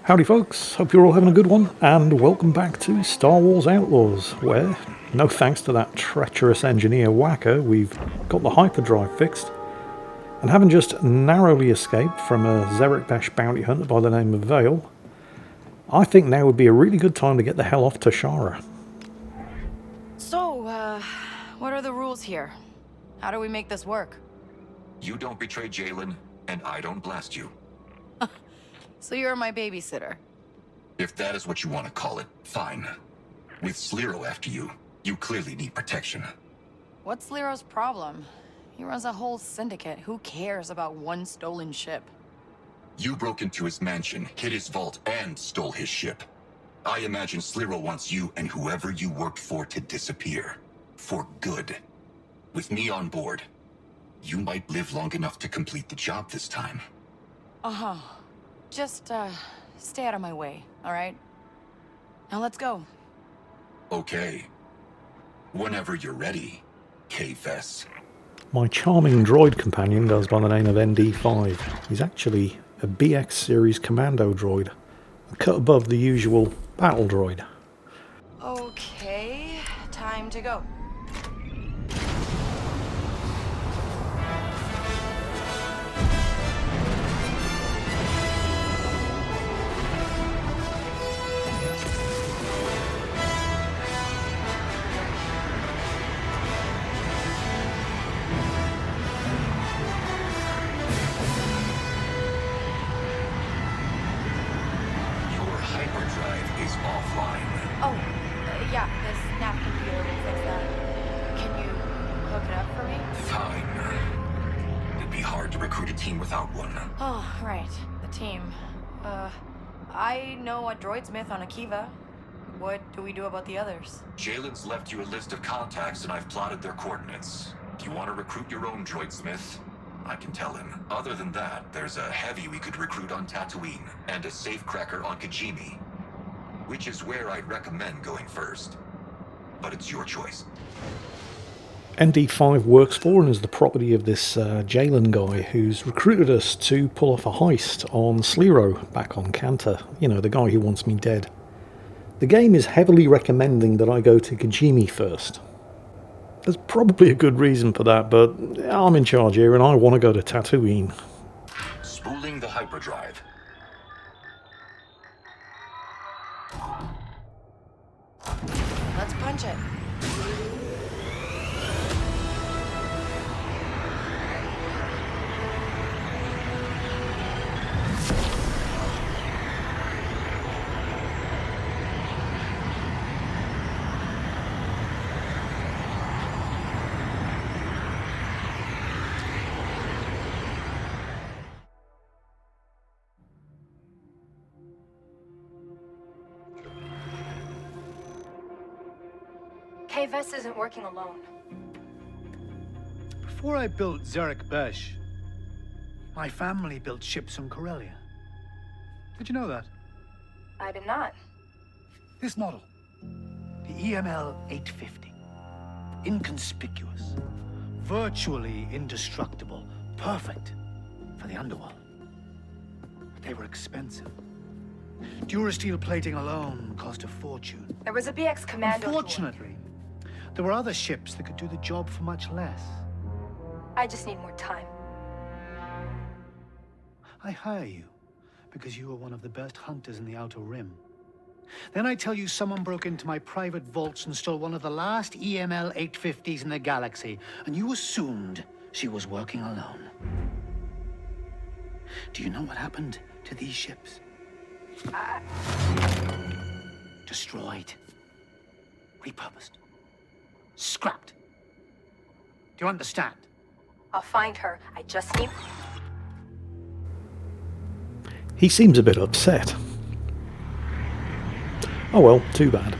Howdy folks, hope you're all having a good one, and welcome back to Star Wars Outlaws, where, no thanks to that treacherous engineer Whacker, we've got the hyperdrive fixed, and having just narrowly escaped from a Zerek bounty hunter by the name of Vale, I think now would be a really good time to get the hell off Toshara. So, what are the rules here? How do we make this work? You don't betray Jalen, and I don't blast you. So you're my babysitter? If that is what you want to call it, fine. With Sliro after you, you clearly need protection. What's Sliro's problem? He runs a whole syndicate. Who cares about one stolen ship? You broke into his mansion, hid his vault, and stole his ship. I imagine Sliro wants you and whoever you worked for to disappear. For good. With me on board, you might live long enough to complete the job this time. Uh-huh. Just, stay out of my way, all right? Now let's go. Okay. Whenever you're ready, KFS. My charming droid companion goes by the name of ND5. He's actually a BX series commando droid, a cut above the usual battle droid. Okay, time to go. Yeah, this nav computer will fix that. Can you hook it up for me? Fine. It'd be hard to recruit a team without one. Oh, right. The team. I know a droidsmith on Akiva. What do we do about the others? Jalen's left you a list of contacts and I've plotted their coordinates. If you want to recruit your own droidsmith, I can tell him. Other than that, there's a heavy we could recruit on Tatooine, and a safecracker on Kijimi. Which is where I'd recommend going first. But it's your choice. ND5 works for and is the property of this Jalen guy who's recruited us to pull off a heist on Sliro back on Cantor. You know, the guy who wants me dead. The game is heavily recommending that I go to Kijimi first. There's probably a good reason for that, but I'm in charge here and I want to go to Tatooine. Spooling the hyperdrive. Let's punch it. KVS isn't working alone. Before I built Zerek, my family built ships on Corellia. Did you know that? I did not. This model, the EML 850, inconspicuous, virtually indestructible, perfect for the underworld. But they were expensive. Durasteel plating alone cost a fortune. There was a BX commando. Unfortunately, there were other ships that could do the job for much less. I just need more time. I hire you because you are one of the best hunters in the Outer Rim. Then I tell you someone broke into my private vaults and stole one of the last EML 850s in the galaxy, and you assumed she was working alone. Do you know what happened to these ships? Destroyed. Repurposed. Scrapped. Do you understand? I'll find her. I just need... He seems a bit upset. Oh well, too bad.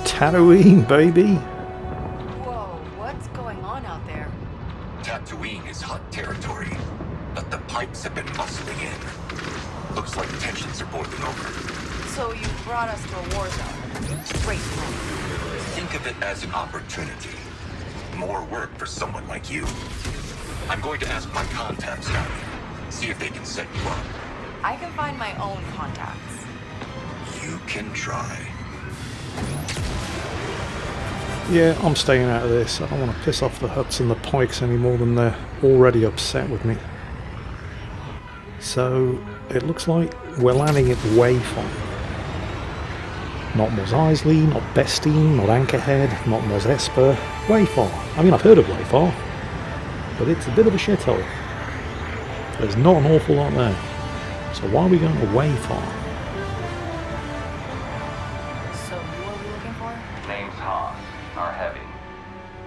Tatooine, baby! Whoa, what's going on out there? Tatooine is hot territory, but the pipes have been muscling in. Looks like tensions are boiling over. So you brought us to a war zone. Great plan. Think of it as an opportunity. More work for someone like you. I'm going to ask my contacts down there. See if they can set you up. I can find my own contacts. You can try. Yeah, I'm staying out of this. I don't want to piss off the Hutts and the Pikes any more than they're already upset with me. So, it looks like we're landing at Wayfar. Not Mos Eisley, not Bestine, not Anchorhead, not Mos Esper. Wayfar. I mean, I've heard of Wayfar, but it's a bit of a shithole. There's not an awful lot there. So why are we going to Wayfar? So, who are we looking for? Name's Haas, our heavy.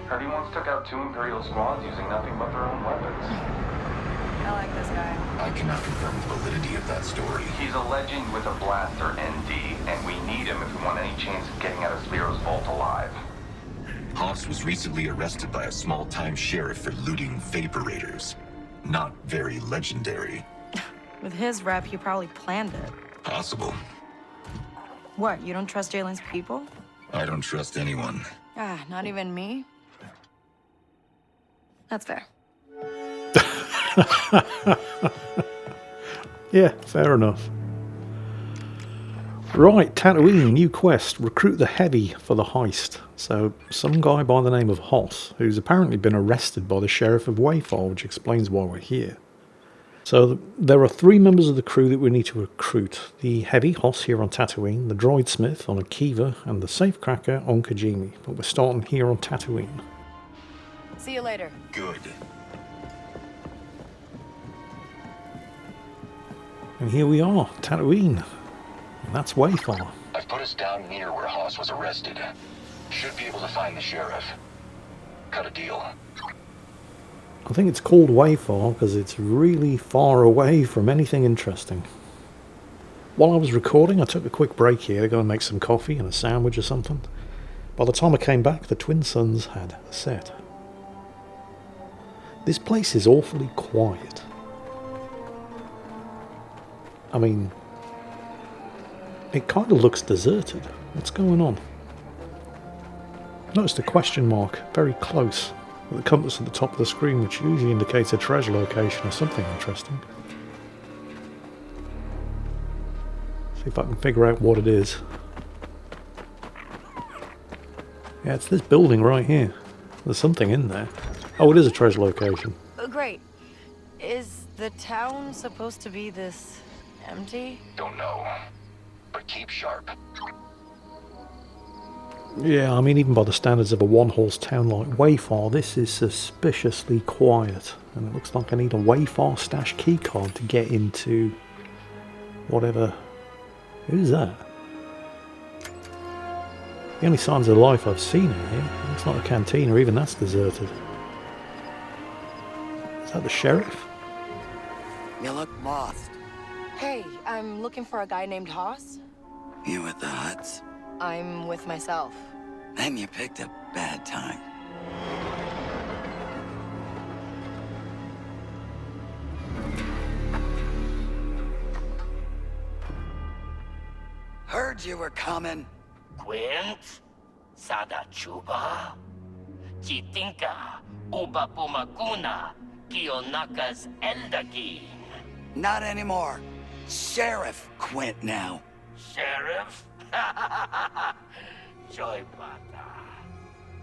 Heard he once took out 2 Imperial squads using nothing but their own weapons. I like this guy. I cannot confirm the validity of that story. He's a legend with a blaster ND, and we need him if we want any chance of getting out of Sliro's vault alive. Haas was recently arrested by a small-time sheriff for looting vaporators. Not very legendary. With his rep, he probably planned it. Possible. What, you don't trust Jalen's people? I don't trust anyone. Ah, not even me? That's fair. Yeah, fair enough. Right, Tatooine, new quest. Recruit the heavy for the heist. So, some guy by the name of Haas, who's apparently been arrested by the sheriff of Wayfar, which explains why we're here. So, there are 3 members of the crew that we need to recruit. The heavy, Haas, here on Tatooine, the droid smith on Akiva, and the safecracker on Kijimi. But we're starting here on Tatooine. See you later. Good. And here we are, Tatooine. And that's Wayfar. I've put us down near where Haas was arrested. Should be able to find the sheriff. Cut a deal. I think it's called Wayfar because it's really far away from anything interesting. While I was recording, I took a quick break here to go and make some coffee and a sandwich or something. By the time I came back, the twin suns had set. This place is awfully quiet. I mean, it kind of looks deserted. What's going on? Noticed a question mark very close with the compass at the top of the screen, which usually indicates a treasure location or something interesting. See if I can figure out what it is. Yeah, it's this building right here. There's something in there. Oh, it is a treasure location. Great. Is the town supposed to be this empty? Don't know. But keep sharp. Yeah, I mean, even by the standards of a one-horse town like Wayfar, this is suspiciously quiet. And it looks like I need a Wayfar stash keycard to get into whatever. Who's that? The only signs of life I've seen in here. Looks like a canteen, or even that's deserted. Is that the sheriff? You look lost. Hey, I'm looking for a guy named Haas. You with the Hutts? I'm with myself. Then you picked a bad time. Heard you were coming. Quint, Sada Chuba, Chitinka, Uba Pumakuna, Kionaka's Eldagin. Not anymore. Sheriff Quint now. Sheriff? Joy Bata.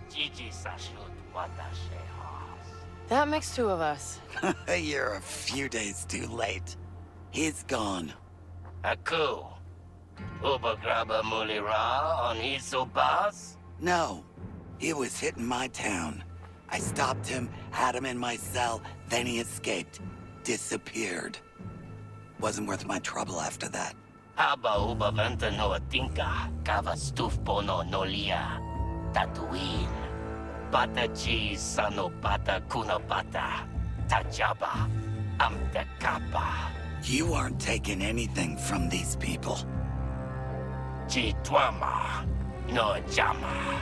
Gigi Sashut Wata Shehas. That makes 2 of us. You're a few days too late. He's gone. Aku. Uba Graba Mulira on his Ubas? No, he was hitting my town. I stopped him, had him in my cell, then he escaped. Disappeared. Wasn't worth my trouble after that. Haba Uba Venta no Atinka, Kava Stufpono Nolia, Tatooine. Bata G Sano Bata Kuna Bata, Tajaba, Amtekapa. You aren't taking anything from these people. Chitwama, no Jama.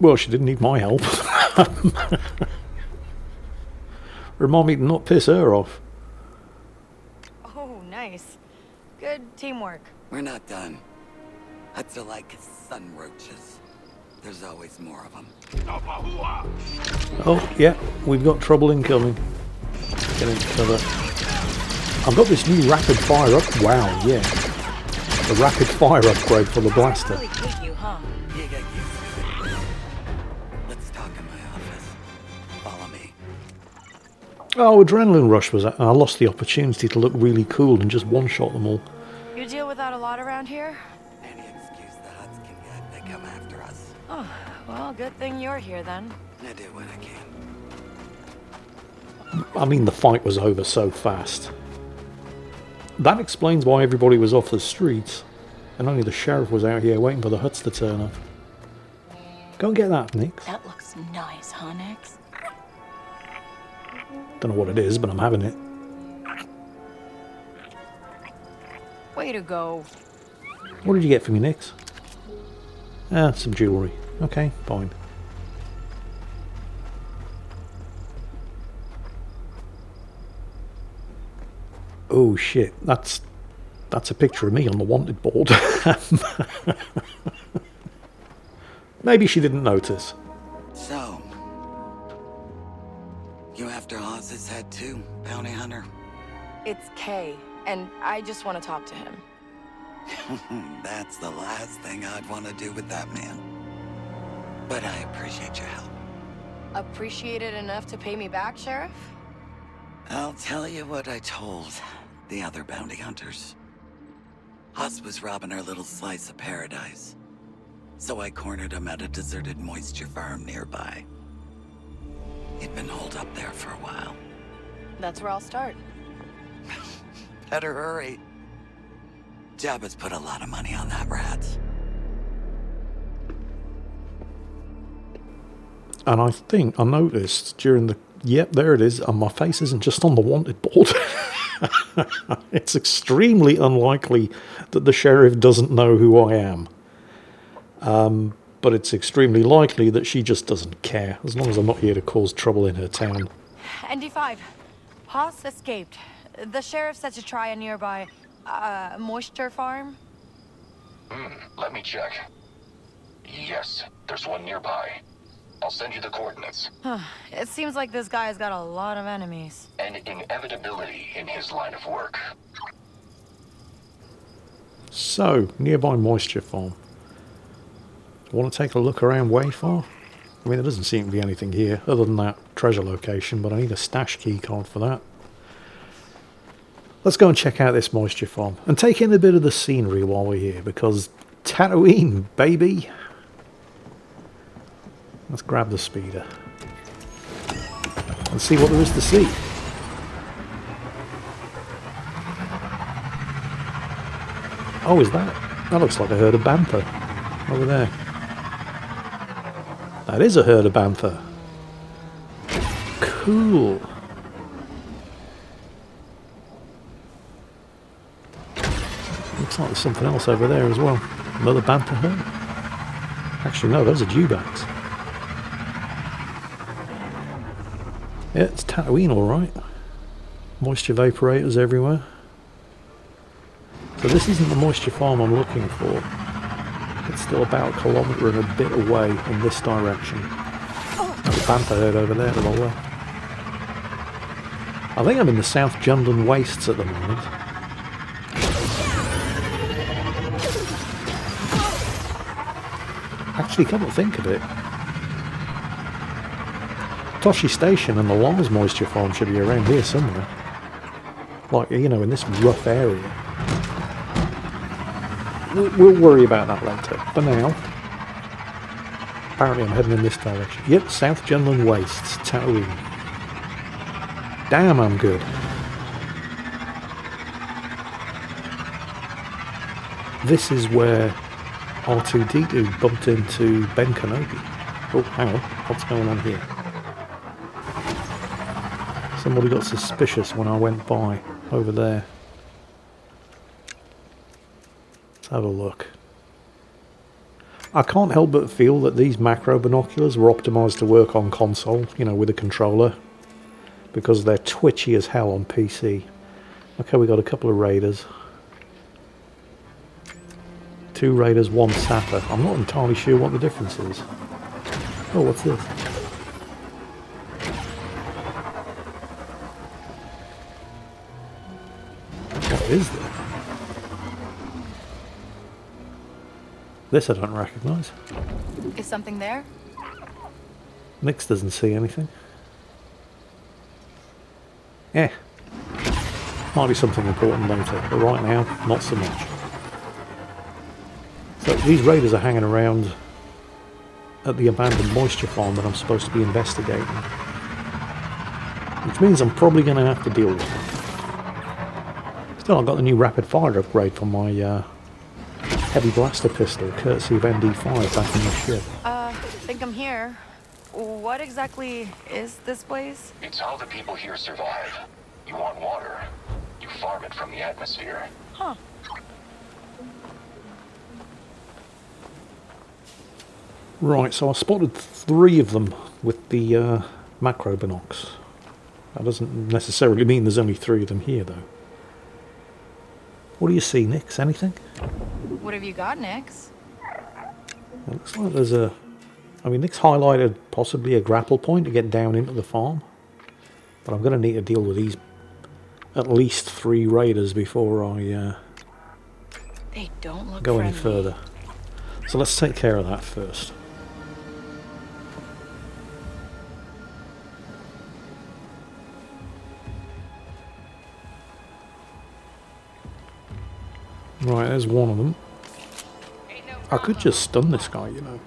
Well, she didn't need my help. Remind me to not piss her off. Oh, nice. Good teamwork. We're not done. Huts are like sun roaches. There's always more of them. Oh, yeah, we've got trouble incoming. Get into cover. I've got this new rapid fire up. Wow, yeah. The rapid fire upgrade for the blaster. Really hate you, huh? You get used to it. Let's talk in my office. Follow me. Oh, Adrenaline Rush was that. I lost the opportunity to look really cool and just one-shot them all. You deal with that a lot around here? Any excuse the Huts can get, they come after us. Oh, well, good thing you're here then. I do what I can. I mean, the fight was over so fast. That explains why everybody was off the streets, and only the sheriff was out here waiting for the Huts to turn up. Go and get that, Nix. That looks nice, huh, Nix? Don't know what it is, but I'm having it. Way to go. What did you get for me, Nix? Ah, some jewellery. Okay, fine. Oh shit, that's a picture of me on the wanted board. Maybe she didn't notice. So, you after Oz's head too, bounty hunter? It's Kay, and I just want to talk to him. That's the last thing I'd want to do with that man. But I appreciate your help. Appreciate it enough to pay me back, Sheriff? I'll tell you what I told the other bounty hunters. Oz was robbing our little slice of paradise. So I cornered him at a deserted moisture farm nearby. He'd been holed up there for a while. That's where I'll start. Better hurry. Jabba's put a lot of money on that rat. And I think I noticed during the... Yep, there it is. And my face isn't just on the wanted board. It's extremely unlikely that the sheriff doesn't know who I am. But it's extremely likely that she just doesn't care, as long as I'm not here to cause trouble in her town. ND5. Haas escaped. The sheriff said to try a nearby, moisture farm. Let me check. Yes, there's one nearby. I'll send you the coordinates. It seems like this guy has got a lot of enemies. An inevitability in his line of work. So, nearby moisture farm. Want to take a look around way far? I mean, there doesn't seem to be anything here other than that treasure location, but I need a stash key card for that. Let's go and check out this moisture farm and take in a bit of the scenery while we're here, because Tatooine, baby! Let's grab the speeder and see what there is to see. Oh, is that? That looks like a herd of bantha over there. That is a herd of bantha. Cool. Looks like there's something else over there as well. Another bantha herd. Actually, no, those are dewbacks. Yeah, it's Tatooine, alright. Moisture vaporators everywhere. So this isn't the moisture farm I'm looking for. It's still about a kilometre and a bit away in this direction. There's a bantha herd over there to the left. I think I'm in the South Jundland Wastes at the moment. Actually, come to think of it, Toshi Station and the Longs moisture farm should be around here somewhere. Like, you know, in this rough area. We'll worry about that later. For now, apparently I'm heading in this direction. Yep, South Jundland Wastes, Tatooine. Damn, I'm good. This is where R2-D2 bumped into Ben Kenobi. Oh, hang on. What's going on here? Somebody got suspicious when I went by over there. Let's have a look. I can't help but feel that these macro binoculars were optimised to work on console, you know, with a controller, because they're twitchy as hell on PC. Okay, we got a couple of raiders. 2 raiders, 1 sapper. I'm not entirely sure what the difference is. Oh, what's this? What is this? This I don't recognise. Is something there? Nix doesn't see anything. Eh. Might be something important later, but right now, not so much. So these raiders are hanging around at the abandoned moisture farm that I'm supposed to be investigating. Which means I'm probably going to have to deal with them. Still, I've got the new rapid fire upgrade for my heavy blaster pistol, courtesy of MD5 back in the ship. Think I'm here. What exactly is this place? It's how the people here survive. You want water, you farm it from the atmosphere. Huh. Right, so I spotted 3 of them with the macro binocs. That doesn't necessarily mean there's only 3 of them here, though. What do you see, Nix? Anything? What have you got, Nix? It looks like there's a... I mean, Nix highlighted possibly a grapple point to get down into the farm. But I'm going to need to deal with these at least 3 raiders before I They don't look go friendly. any further. So let's take care of that first. Right, there's one of them. I could just stun this guy, you know.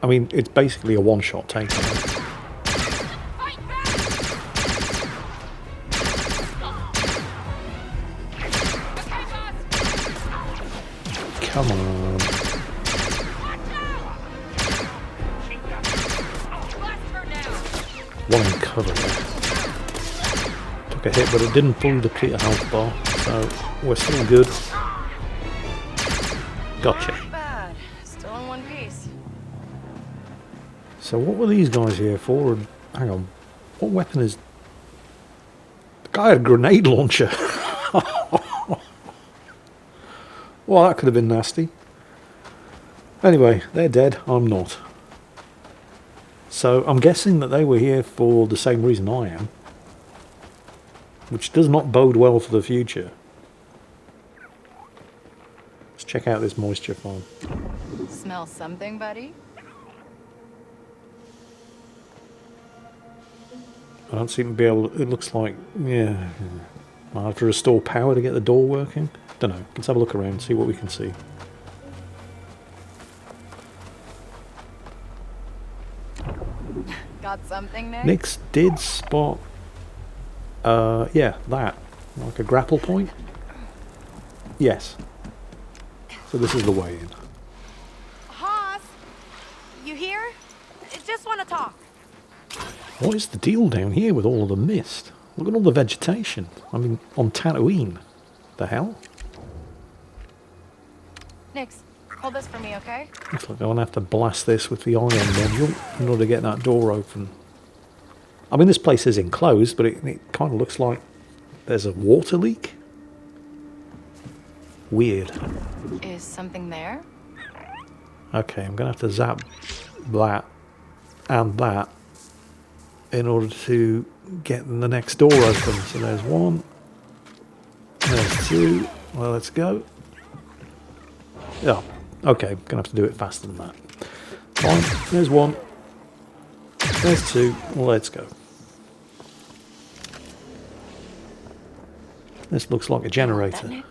I mean, it's basically a one-shot takedown. Come on. One in cover there. Took a hit, but it didn't fully deplete a health bar, so we're still good. Gotcha. Not bad. Still in one piece. So what were these guys here for? And hang on, what weapon is... The guy had a grenade launcher. Well, that could have been nasty. Anyway, they're dead. I'm not. So I'm guessing that they were here for the same reason I am. Which does not bode well for the future. Let's check out this moisture farm. Smell something, buddy? I don't seem to be able to... It looks like... Yeah. I'll have to restore power to get the door working. Don't know. Let's have a look around and see what we can see. Got something, Nick? Nix did spot... yeah, that. Like a grapple point? Yes. So this is the way in. Haas! You here? Just want to talk. What is the deal down here with all of the mist? Look at all the vegetation. I mean, on Tatooine. The hell? Nix, hold this for me, okay? Looks like I'm going to have to blast this with the ion module in order to get that door open. I mean, this place is enclosed, but it kind of looks like there's a water leak. Weird. Is something there? Okay, I'm going to have to zap that and that in order to get the next door open. So there's 1. There's 2. Well, let's go. Yeah, okay, I'm going to have to do it faster than that. Fine, there's 1. There's 2. Well, let's go. This looks like a generator.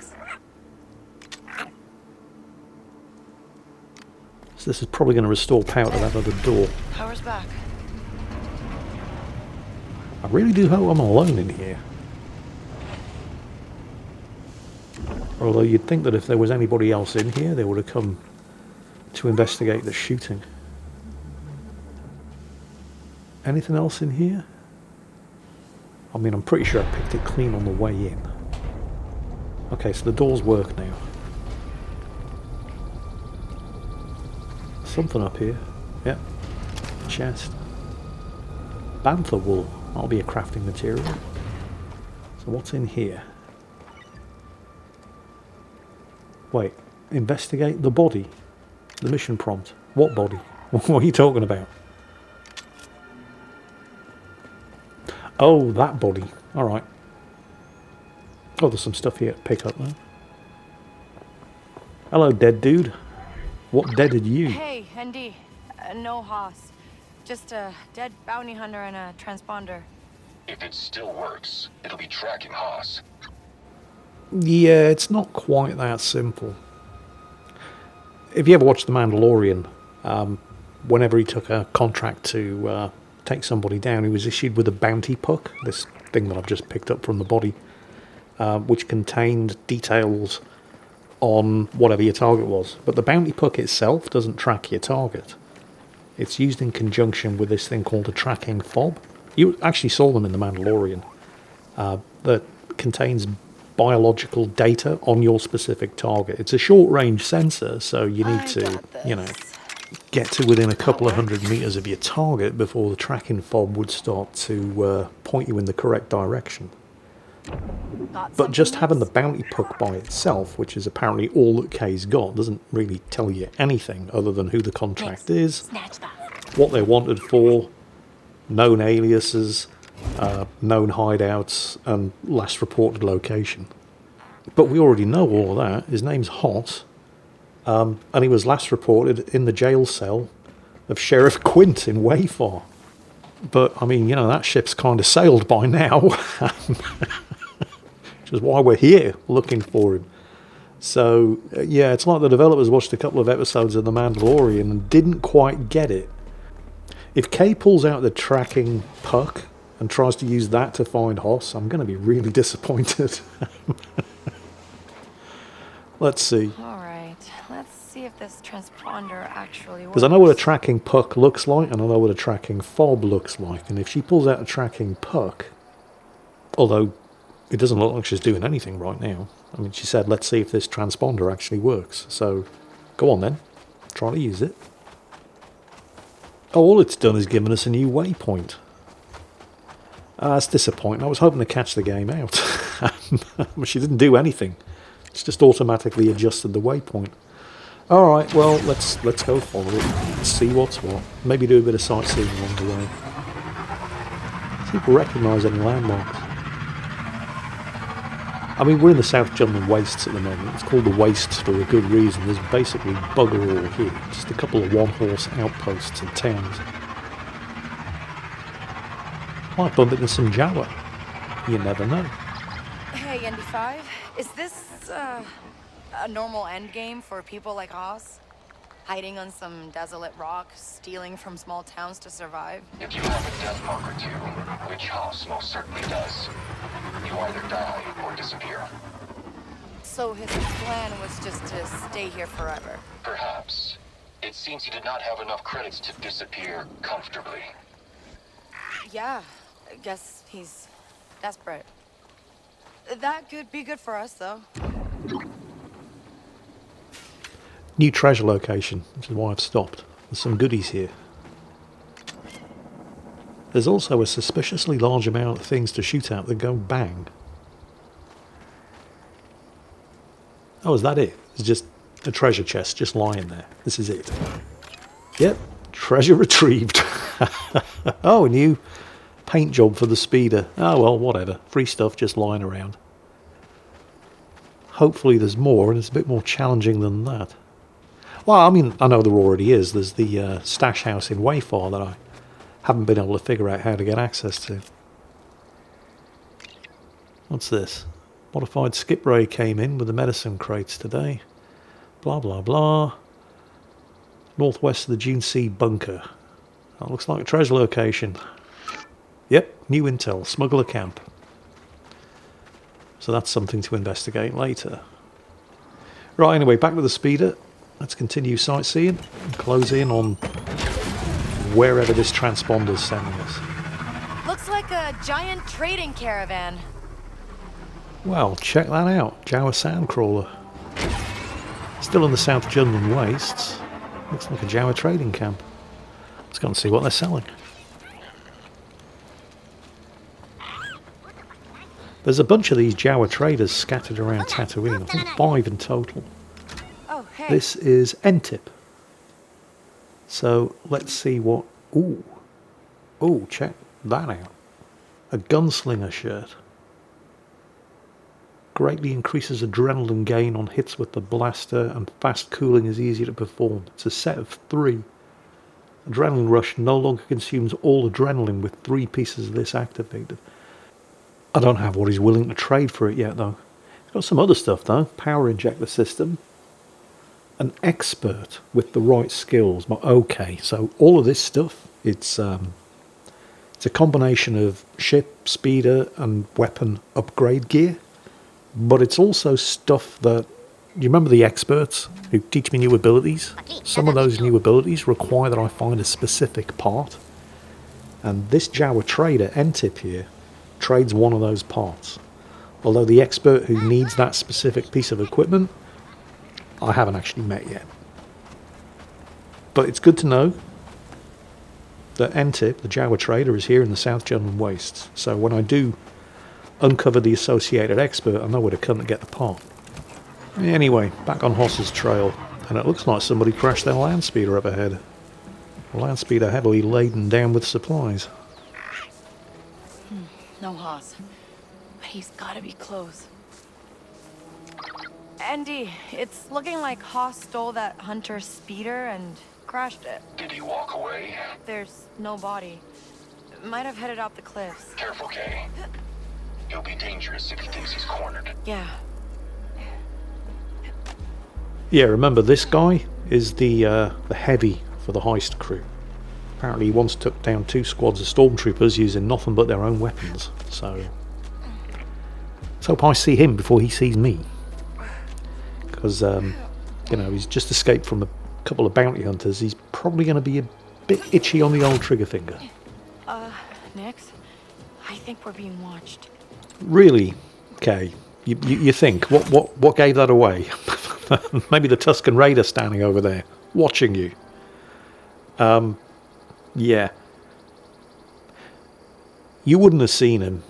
So this is probably going to restore power to that other door. Power's back. I really do hope I'm alone in here. Although you'd think that if there was anybody else in here, they would have come to investigate the shooting. Anything else in here? I mean, I'm pretty sure I picked it clean on the way in. Okay, so the doors work now. Something up here. Yep. Chest. Bantha wool. That'll be a crafting material. So what's in here? Wait. Investigate the body. The mission prompt. What body? What are you talking about? Oh, that body. Alright. Oh, there's some stuff here to pick up though. Hello, dead dude. What deaded you? Hey, ND. No Haas. Just a dead bounty hunter and a transponder. If it still works, it'll be tracking Haas. Yeah, it's not quite that simple. If you ever watched The Mandalorian, whenever he took a contract to take somebody down, he was issued with a bounty puck, this thing that I've just picked up from the body, which contained details on whatever your target was. But the bounty puck itself doesn't track your target. It's used in conjunction with this thing called a tracking fob. You actually saw them in The Mandalorian. That contains biological data on your specific target. It's a short-range sensor, so you need to, you know, get to within a couple of 100 meters of your target before the tracking fob would start to point you in the correct direction. But just having the bounty puck by itself, which is apparently all that Kay's got, doesn't really tell you anything other than who the contract is, what they're wanted for, known aliases, known hideouts, and last reported location. But we already know all of that. His name's Hot, and he was last reported in the jail cell of Sheriff Quint in Wayfar. But, I mean, you know, that ship's kind of sailed by now. Which is why we're here, looking for him. So, yeah, it's like the developers watched a couple of episodes of The Mandalorian and didn't quite get it. If Kay pulls out the tracking puck and tries to use that to find Hoss, I'm going to be really disappointed. Let's see. Alright, let's see if this transponder actually works. Because I know what a tracking puck looks like, and I know what a tracking fob looks like. And if she pulls out a tracking puck, although it doesn't look like she's doing anything right now. I mean, she said, let's see if this transponder actually works. So, go on then. Try to use it. Oh, all it's done is given us a new waypoint. That's disappointing. I was hoping to catch the game out. But she didn't do anything. It's just automatically adjusted the waypoint. Alright, well, let's go follow it. Let's see what's what. Maybe do a bit of sightseeing along the way. See if we recognise any landmarks. I mean, we're in the South Jutland Wastes at the moment. It's called the Wastes for a good reason. There's basically bugger all here. Just a couple of one-horse outposts and towns. Might bump into some Jawa. You never know. Hey, ND5, is this a normal endgame for people like Haas? Hiding on some desolate rock, stealing from small towns to survive? If you have a death mark or two, which Haas most certainly does, you either die or disappear. So his plan was just to stay here forever? Perhaps. It seems he did not have enough credits to disappear comfortably. Yeah, I guess he's desperate. That could be good for us, though. New treasure location, which is why I've stopped. There's some goodies here. There's also a suspiciously large amount of things to shoot at that go bang. Oh, is that it? It's just a treasure chest just lying there. This is it. Yep, treasure retrieved. Oh, a new paint job for the speeder. Oh well, whatever. Free stuff just lying around. Hopefully there's more, and it's a bit more challenging than that. Well, I mean, I know there already is. There's the stash house in Wayfar that I haven't been able to figure out how to get access to. What's this? Modified skip ray came in with the medicine crates today. Blah, blah, blah. Northwest of the Dune Sea bunker. That looks like a treasure location. Yep, new intel. Smuggler camp. So that's something to investigate later. Right, anyway, back with the speeder. Let's continue sightseeing and close in on wherever this transponder's sending us. Looks like a giant trading caravan. Well, check that out. Jawa Soundcrawler. Still in the South Jutland Wastes. Looks like a Jawa trading camp. Let's go and see what they're selling. There's a bunch of these Jawa traders scattered around Tatooine. I think 5 in total. Oh, hey. This is N-tip. So let's see what... Ooh. Ooh, check that out. A gunslinger shirt. Greatly increases adrenaline gain on hits with the blaster, and fast cooling is easier to perform. It's a set of 3. Adrenaline rush no longer consumes all adrenaline with 3 pieces of this activated. I don't have what he's willing to trade for it yet though. He's got some other stuff though. Power injector system. An expert with the right skills. But okay, so all of this stuff, it's a combination of ship, speeder and weapon upgrade gear. But it's also stuff that, you remember the experts who teach me new abilities? Some of those new abilities require that I find a specific part. And this Jawa trader, N-tip here, trades one of those parts. Although the expert who needs that specific piece of equipment, I haven't actually met yet. But it's good to know that N-tip, the Jawa trader, is here in the South German Wastes. So when I do uncover the associated expert, I know where to come to get the part. Anyway, back on Hoss's trail, and it looks like somebody crashed their land speeder up ahead. The land speeder heavily laden down with supplies. No Hoss. But he's gotta be close. Andy, it's looking like Hoss stole that hunter's speeder and crashed it. Did he walk away? There's no body. Might have headed out the cliffs. Careful, Kay. He'll be dangerous if he thinks he's cornered. Yeah. Yeah, remember this guy is the heavy for the heist crew. Apparently he once took down 2 squads of stormtroopers using nothing but their own weapons. So let's hope I see him before he sees me. Because, you know, he's just escaped from a couple of bounty hunters. He's probably going to be a bit itchy on the old trigger finger. Nix? I think we're being watched. Really? Okay. You think? What gave that away? Maybe the Tusken Raider standing over there, watching you. Yeah. You wouldn't have seen him.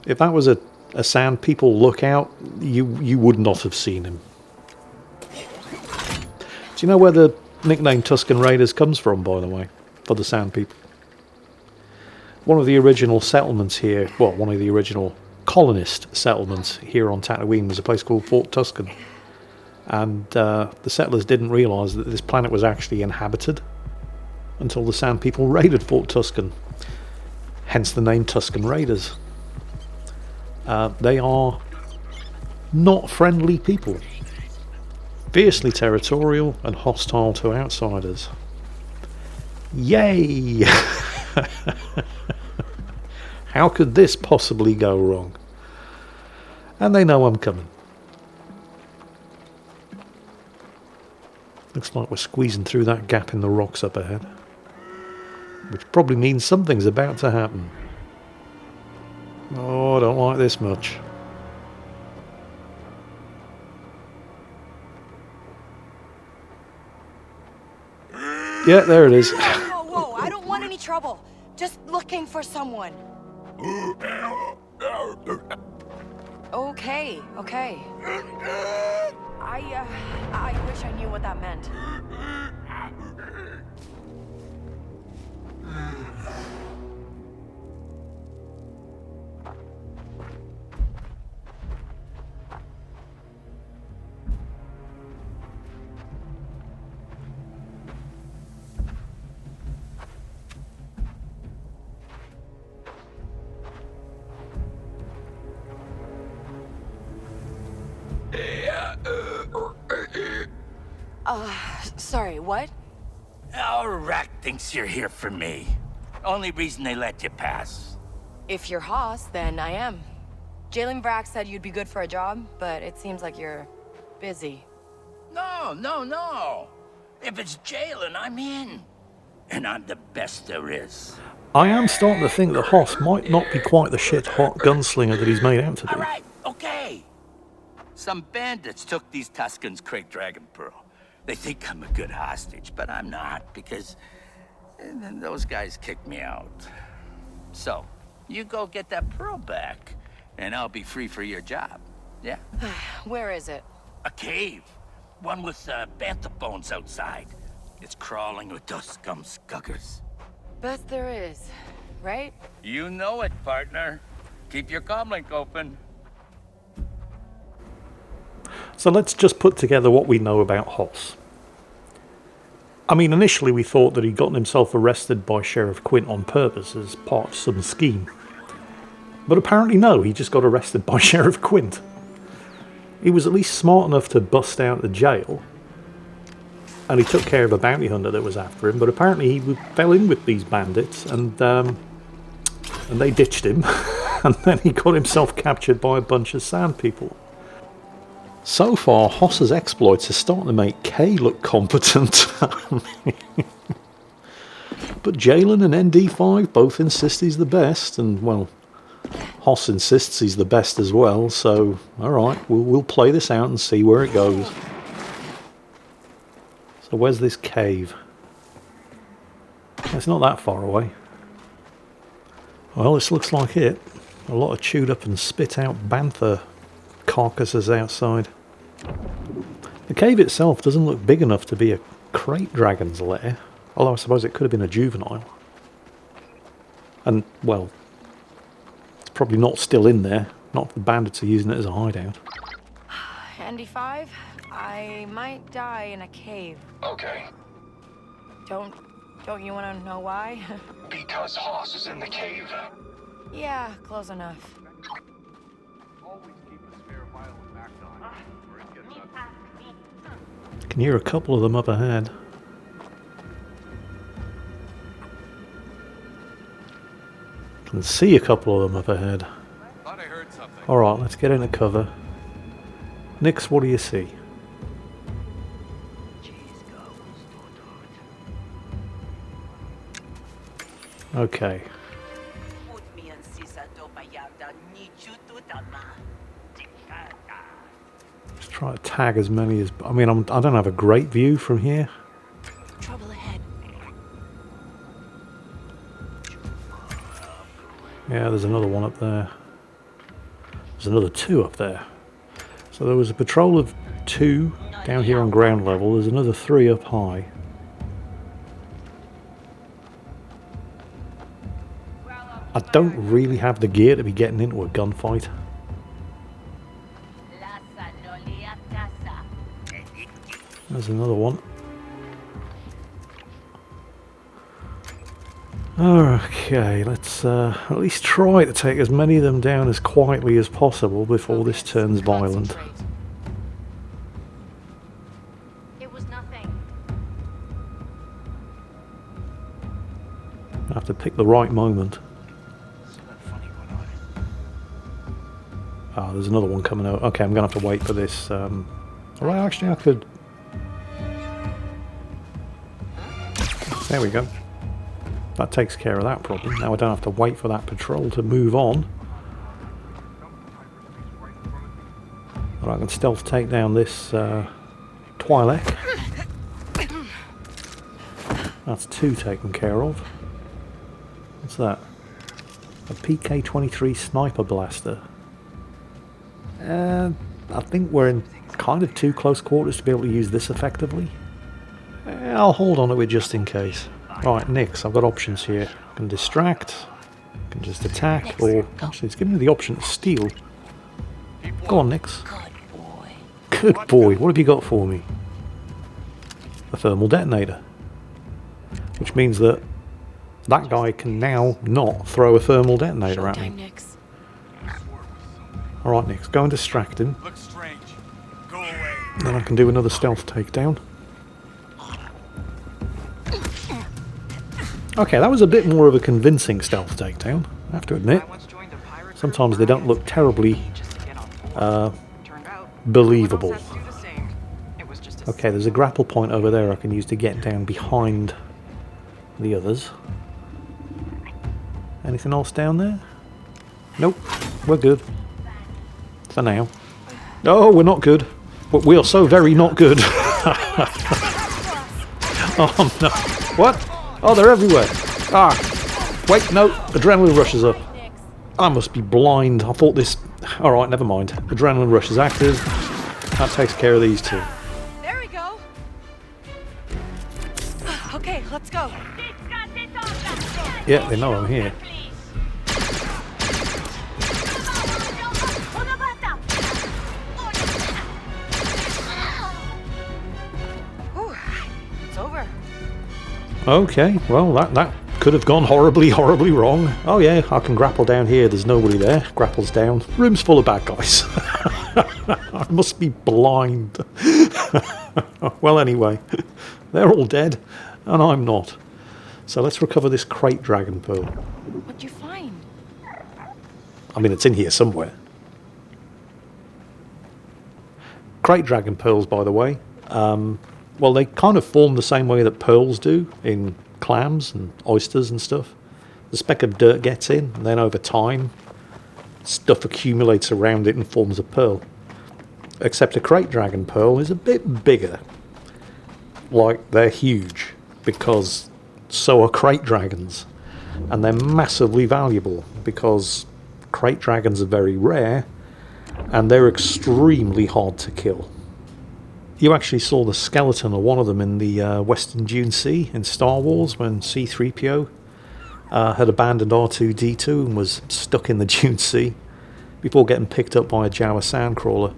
If that was a Sand People lookout, you would not have seen him. Do you know where the nickname Tusken Raiders comes from, by the way, for the Sand People? One of the original settlements here, well, one of the original colonist settlements here on Tatooine was a place called Fort Tusken. And the settlers didn't realise that this planet was actually inhabited until the Sand People raided Fort Tusken. Hence the name Tusken Raiders. They are not friendly people. Fiercely territorial and hostile to outsiders. Yay! How could this possibly go wrong? And they know I'm coming. Looks like we're squeezing through that gap in the rocks up ahead. Which probably means something's about to happen. Oh, I don't like this much. Yeah, there it is. Whoa, I don't want any trouble. Just looking for someone. Okay. I wish I knew what that meant. Sorry, what? Our rat thinks you're here for me. Only reason they let you pass. If you're Haas, then I am. Jalen Brack said you'd be good for a job, but it seems like you're busy. No. If it's Jalen, I'm in. And I'm the best there is. I am starting to think that Hoss might not be quite the shit-hot gunslinger that he's made out to be. Alright, okay. Some bandits took these Tuskens' Krayt Dragon Pearl. They think I'm a good hostage, but I'm not, because those guys kicked me out. So, you go get that pearl back, and I'll be free for your job. Yeah? Where is it? A cave. One with bantha bones outside. It's crawling with those scum skuggers. Bet there is, right? You know it, partner. Keep your comlink open. So let's just put together what we know about Hoss. I mean, initially we thought that he'd gotten himself arrested by Sheriff Quint on purpose as part of some scheme. But apparently no, he just got arrested by Sheriff Quint. He was at least smart enough to bust out the jail, and he took care of a bounty hunter that was after him, but apparently he fell in with these bandits, and they ditched him, and then he got himself captured by a bunch of sand people. So far, Hoss's exploits are starting to make Kay look competent. But Jalen and ND5 both insist he's the best, and, well, Hoss insists he's the best as well, so, alright, we'll play this out and see where it goes. So where's this cave? It's not that far away. Well, this looks like it. A lot of chewed up and spit out bantha carcasses outside. The cave itself doesn't look big enough to be a Krayt dragon's lair, although I suppose it could have been a juvenile. And, well, it's probably not still in there, not if the bandits are using it as a hideout. ND5, I might die in a cave. Okay. Don't you want to know why? Because Hoss is in the cave. Yeah, close enough. I can hear a couple of them up ahead. I can see a couple of them up ahead. Alright, let's get into cover. Nix, what do you see? Okay. Just try to tag as many as... I mean, I don't have a great view from here. Trouble ahead. Yeah, there's another one up there. There's another two up there. So there was a patrol of 2 down here on ground level. There's another 3 up high. I don't really have the gear to be getting into a gunfight. There's another one. Okay, let's at least try to take as many of them down as quietly as possible before this turns violent. It was nothing. I have to pick the right moment. Ah, there's another one coming out. Okay, I'm going to have to wait for this. Alright, actually I could... There we go. That takes care of that problem. Now I don't have to wait for that patrol to move on. But I can stealth take down this Twi'lek. That's 2 taken care of. What's that? A PK-23 sniper blaster. I think we're in kind of too close quarters to be able to use this effectively. I'll hold on to it just in case. Right, Nix, I've got options here. I can distract, I can just attack, or actually it's giving me the option to steal. Go on, Nix. Good boy. Good boy, what have you got for me? A thermal detonator. Which means that that guy can now not throw a thermal detonator at me. Showtime, Nix. Alright, Nix, go and distract him. Looks strange. Go away. Then I can do another stealth takedown. Okay, that was a bit more of a convincing stealth takedown, I have to admit. Sometimes they don't look terribly believable. Okay, there's a grapple point over there I can use to get down behind the others. Anything else down there? Nope, we're good. For now. No, we're not good. But we are so very not good. Oh no. What? Oh, they're everywhere. Ah. Wait, no. Adrenaline rush is up. I must be blind. I thought this... Alright, never mind. Adrenaline rush is active. That takes care of these two. There we go. Okay, let's go. Yeah, they know I'm here. Whew, it's over. Okay, well, that could have gone horribly, horribly wrong. Oh yeah, I can grapple down here. There's nobody there. Grapples down. Room's full of bad guys. I must be blind. Well, anyway, they're all dead, and I'm not. So let's recover this Krayt dragon pearl. What'd you find? I mean, it's in here somewhere. Krayt dragon pearls, by the way. Well, they kind of form the same way that pearls do in clams and oysters and stuff. The speck of dirt gets in, and then over time, stuff accumulates around it and forms a pearl. Except a Krayt dragon pearl is a bit bigger. Like, they're huge, because so are Krayt dragons. And they're massively valuable, because Krayt dragons are very rare, and they're extremely hard to kill. You actually saw the skeleton of one of them in the Western Dune Sea in Star Wars when C-3PO had abandoned R2-D2 and was stuck in the Dune Sea before getting picked up by a Jawa sandcrawler.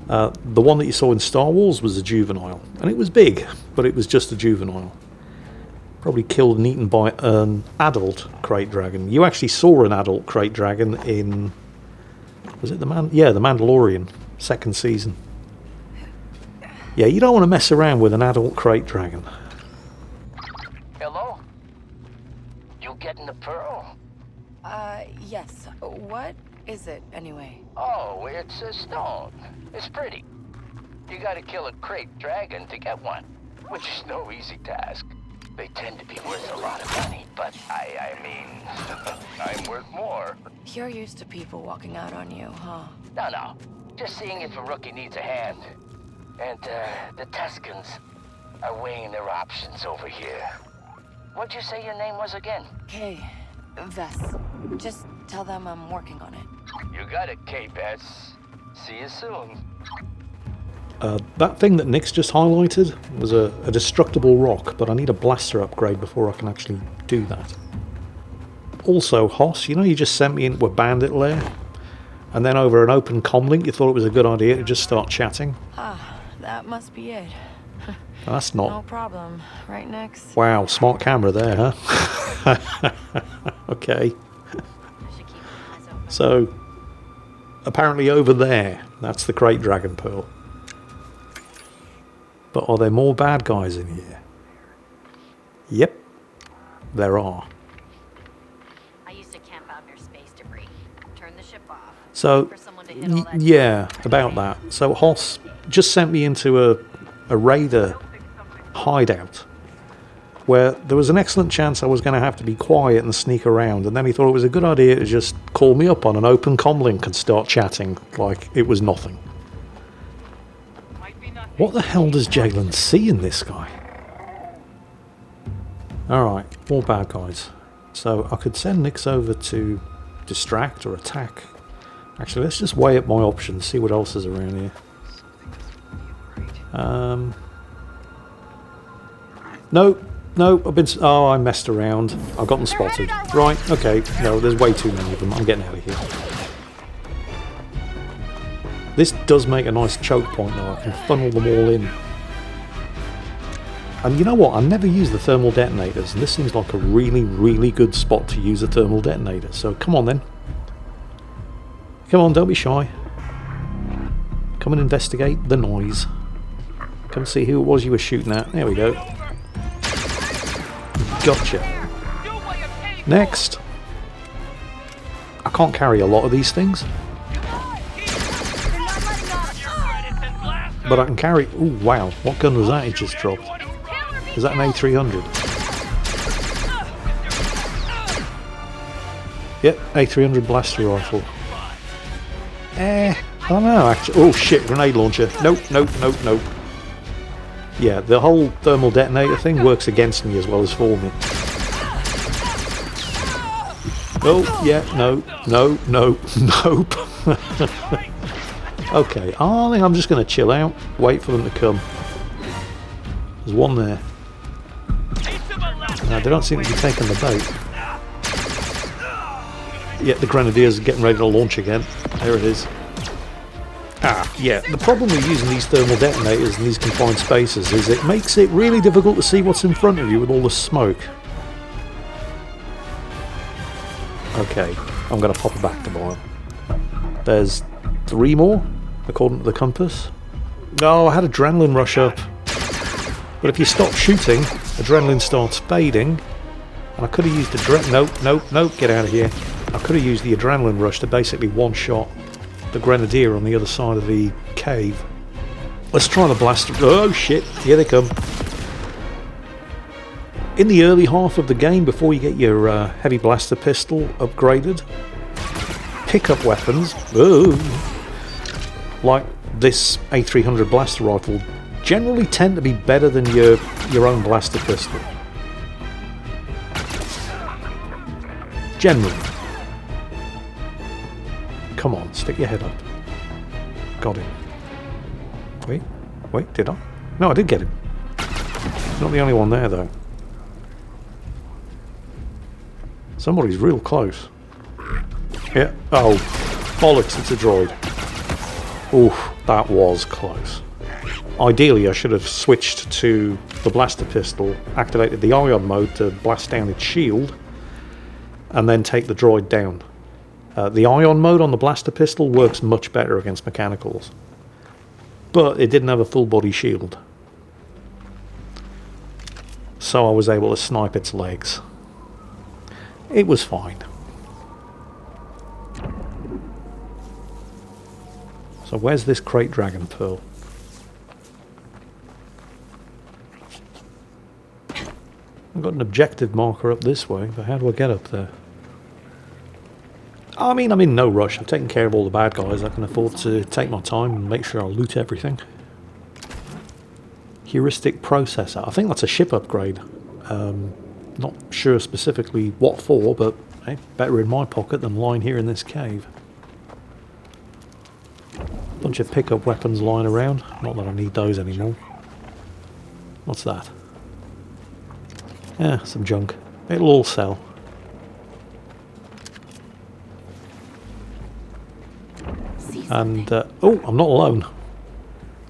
The one that you saw in Star Wars was a juvenile, and it was big, but it was just a juvenile. Probably killed and eaten by an adult Krayt dragon. You actually saw an adult Krayt dragon in... Was it the Mandalorian, second season. Yeah, you don't want to mess around with an adult Krayt dragon. Hello? You getting the pearl? Yes. What is it, anyway? Oh, it's a stone. It's pretty. You gotta kill a Krayt dragon to get one, which is no easy task. They tend to be worth a lot of money, but I mean, I'm worth more. You're used to people walking out on you, huh? No. Just seeing if a rookie needs a hand. And, the Tuscans are weighing their options over here. What'd you say your name was again? Okay, Vess. Just tell them I'm working on it. You got it, K-Bess. See you soon. That thing that Nick's just highlighted was a destructible rock, but I need a blaster upgrade before I can actually do that. Also, Hoss, you know you just sent me into a bandit lair? And then over an open comlink you thought it was a good idea to just start chatting? Ah, that must be it. That's not... No problem. Right next. Wow, smart camera there, huh? Okay. So, apparently over there, that's the Krayt dragon pearl. But are there more bad guys in here? Yep, there are. I used to camp out near space debris. Turn the ship off. So, For someone to hit all that yeah, about that. So Hoss just sent me into a raider hideout where there was an excellent chance I was going to have to be quiet and sneak around, and then he thought it was a good idea to just call me up on an open comlink and start chatting like it was nothing. What the hell does Jalen see in this guy? Alright, more bad guys. So I could send Nix over to distract or attack. Actually, let's just weigh up my options, see what else is around here. No, I've been... Oh, I messed around. I've gotten spotted. Right, okay. No, there's way too many of them. I'm getting out of here. This does make a nice choke point though. I can funnel them all in. And you know what? I never use the thermal detonators, and this seems like a really, really good spot to use a thermal detonator. So come on then. Come on, don't be shy. Come and investigate the noise. Come see who it was you were shooting at. There we go. Gotcha. Next. I can't carry a lot of these things. But I can carry... Ooh, wow. What gun was that he just dropped? Is that an A300? Yep, A300 blaster rifle. I don't know, actually. Oh shit, grenade launcher. Nope. Yeah, the whole thermal detonator thing works against me as well as for me. Oh, yeah, no, nope. Okay, I think I'm just going to chill out, wait for them to come. There's one there. Now, they don't seem to be taking the bait. Yeah, the Grenadiers are getting ready to launch again. There it is. Ah, yeah, the problem with using these thermal detonators in these confined spaces is it makes it really difficult to see what's in front of you with all the smoke. Okay, I'm going to pop it back to boil. There's 3 more, according to the compass. Oh, I had adrenaline rush up. But if you stop shooting, adrenaline starts fading. And I could have used nope, get out of here. I could have used the adrenaline rush to basically one-shot the Grenadier on the other side of the cave. Let's try the blaster. Oh shit, here they come. In the early half of the game, before you get your heavy blaster pistol upgraded, pickup weapons, like this A300 blaster rifle, generally tend to be better than your own blaster pistol. Generally. Come on, stick your head up. Got him. Wait, did I? No, I did get him. Not the only one there, though. Somebody's real close. Yeah. Oh, bollocks, it's a droid. Oof, that was close. Ideally, I should have switched to the blaster pistol, activated the ion mode to blast down its shield, and then take the droid down. The ion mode on the blaster pistol works much better against mechanicals, but it didn't have a full body shield, so I was able to snipe its legs. It was fine. So where's this Krayt Dragon Pearl? I've got an objective marker up this way, but how do I get up there? I mean, I'm in no rush. I've taken care of all the bad guys. I can afford to take my time and make sure I loot everything. Heuristic processor. I think that's a ship upgrade. Not sure specifically what for, but hey, better in my pocket than lying here in this cave. Bunch of pickup weapons lying around. Not that I need those anymore. What's that? Yeah, some junk. It'll all sell. And, oh, I'm not alone.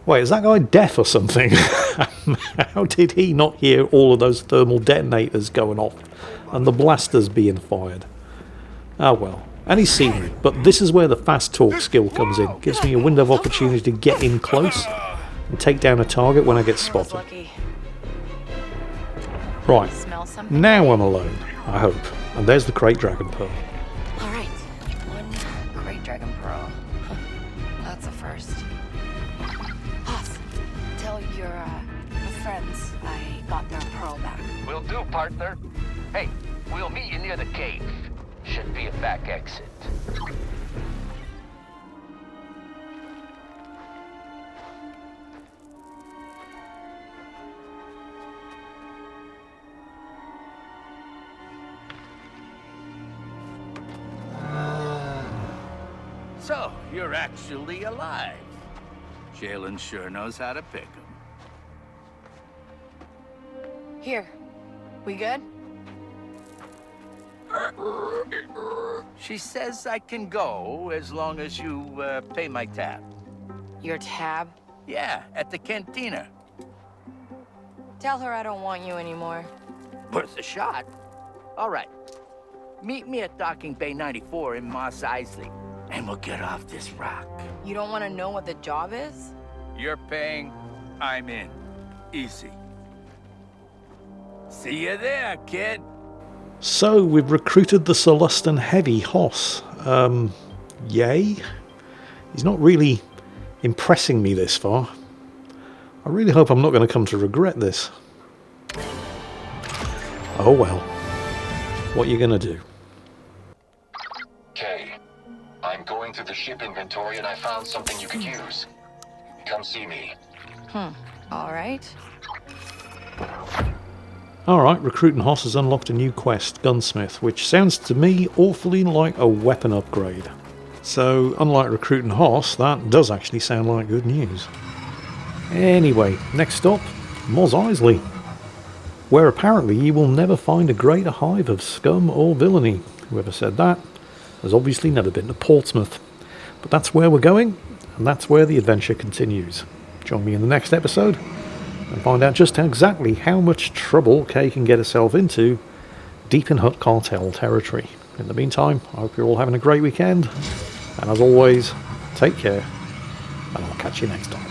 Wait, is that guy deaf or something? How did he not hear all of those thermal detonators going off and the blasters being fired? Oh well. And he's seen me, but this is where the fast talk skill comes in. Gives me a window of opportunity to get in close and take down a target when I get spotted. Right, now I'm alone, I hope. And there's the Krayt Dragon Pearl. Alright, one Krayt Dragon Pearl. That's a first. Hoss, tell your friends I got their pearl back. Will do, partner. Hey, we'll meet you near the cave. Should be a back exit. So, you're actually alive. Jalen sure knows how to pick 'em. Here, we good? She says I can go as long as you pay my tab. Your tab? Yeah, at the cantina. Tell her I don't want you anymore. Worth a shot. All right. Meet me at Docking Bay 94 in Mos Eisley, and we'll get off this rock. You don't want to know what the job is? You're paying, I'm in. Easy. See you there, kid. So, we've recruited the Celestin Heavy, Hoss. Yay? He's not really impressing me this far. I really hope I'm not going to come to regret this. Oh well. What are you going to do? Kay, I'm going through the ship inventory and I found something you could use. Come see me. Alright. Alright, Recruiting Hoss has unlocked a new quest, Gunsmith, which sounds to me awfully like a weapon upgrade. So, unlike Recruiting Hoss, that does actually sound like good news. Anyway, next stop, Mos Eisley, where apparently you will never find a greater hive of scum or villainy. Whoever said that has obviously never been to Portsmouth. But that's where we're going, and that's where the adventure continues. Join me in the next episode and find out just exactly how much trouble Kay can get herself into deep in Hutt Cartel territory. In the meantime, I hope you're all having a great weekend, and as always, take care, and I'll catch you next time.